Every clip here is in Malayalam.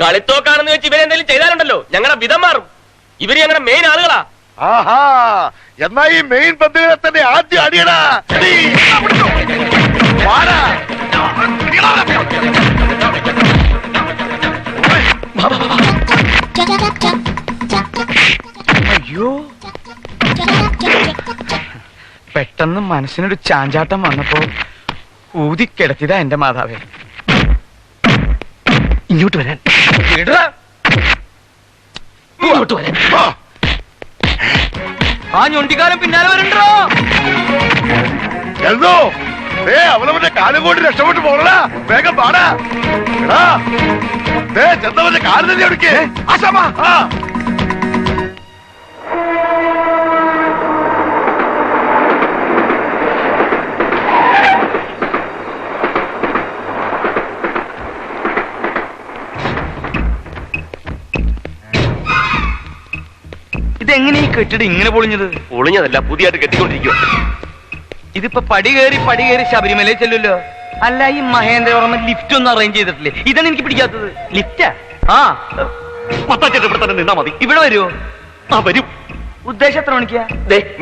കളിത്തോക്കാണെന്ന് വെച്ച് ഇവരെന്തെങ്കിലും ചെയ്താലുണ്ടല്ലോ ഞങ്ങളുടെ വിധം മാറും. ഇവര് ഞങ്ങളുടെ മെയിൻ ആളുകളാ. ആഹാ, എന്നാ ഈ മെയിൻ ബന്ധുവിനെ തന്നെ ആദ്യം അടിയടാ. അയ്യോ, പെട്ടെന്ന് മനസ്സിനൊരു ചാഞ്ചാട്ടം വന്നപ്പോ ഊതിക്കിടത്തിയതാ എന്റെ മാതാവേ. ഇങ്ങോട്ട് വരാൻ, ഇങ്ങോട്ട് വരാൻ. ആ ഞൊണ്ടിക്കാലം പിന്നാലെ വരണ്ടോ? എന്തോ അവനവന്റെ കാലം കൊണ്ട് രക്ഷപ്പെട്ടു പോകണ. വേഗം പാടാ. ചെന്നവന്റെ കാല് തന്നെ എടുക്കേ. ഇതെങ്ങനെ ഈ കെട്ടിടം ഇങ്ങനെ പൊളിഞ്ഞത്? പൊളിഞ്ഞതല്ല, പുതിയതായിട്ട് കെട്ടിക്കൊണ്ടിരിക്കുക. ഇതിപ്പോ പടി കയറി ശബരിമലയിൽ ചെല്ലുമല്ലോ. അല്ല, ഈ മഹേന്ദ്രവർമ്മ ലിഫ്റ്റ് ഒന്നും അറേഞ്ച് ചെയ്തിട്ടില്ലേ? ഇതാണ് എനിക്ക് പിടിക്കാത്തത്. ലിഫ്റ്റാ? ആ, മത്താച്ചേട്ടൻ ഇവിടെ തന്നെ നിന്നാ മതി. ഇവിടെ വരുമോ? ആ വരും. ഉദ്ദേശം എത്ര മണിക്കാ?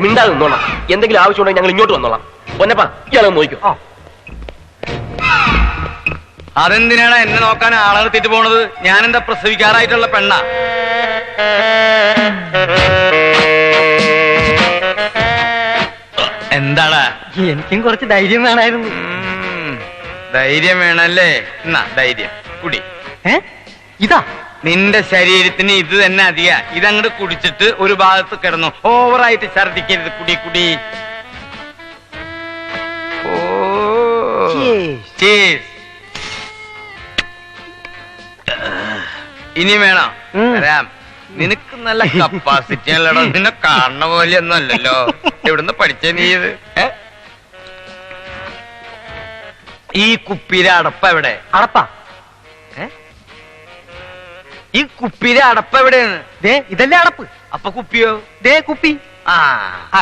മിണ്ടാതെ നിന്നോളാം. എന്തെങ്കിലും ആവശ്യമുണ്ടെങ്കിൽ ഞങ്ങൾ ഇങ്ങോട്ട് വന്നോളാം. പൊന്നപ്പാ, ഇയാളൊന്ന് നോക്കിക്കോ. അതെന്തിനാണ് എന്നെ നോക്കാൻ ആളെ നിർത്തിട്ട് പോണത്? ഞാനെന്താ പ്രസവിക്കാറായിട്ടുള്ള പെണ്ണാ? എന്താടാ? എനിക്കും കുറച്ച് ധൈര്യം വേണമായിരുന്നു. ധൈര്യം വേണല്ലേ? എന്നാ ധൈര്യം കുടി. ഇതാ നിന്റെ ശരീരത്തിന് ഇത് തന്നെ അധിക. ഇതങ്ങോട്ട് കുടിച്ചിട്ട് ഒരു ഭാഗത്ത് കിടന്നു. ഓവറായിട്ട് ഛർദിക്കരുത്. കുടി കുടി. ഓ, ഇനി വേണം വരാം. നിനക്ക് നല്ല കപ്പാസിറ്റി അല്ലടോ. നിന്നെ കാണുന്ന പോലെ ഒന്നും അല്ലല്ലോ. എവിടുന്ന് പഠിച്ച നീ ഇത്? ഈ കുപ്പിയിലെ അടപ്പ എവിടെ? അടപ്പാ? ഈ കുപ്പിയിലെ അടപ്പ എവിടെയാണ്? ദേ ഇതല്ലേ അടപ്പ്. അപ്പൊ കുപ്പിയോ? ദേ കുപ്പി. ആ, ആ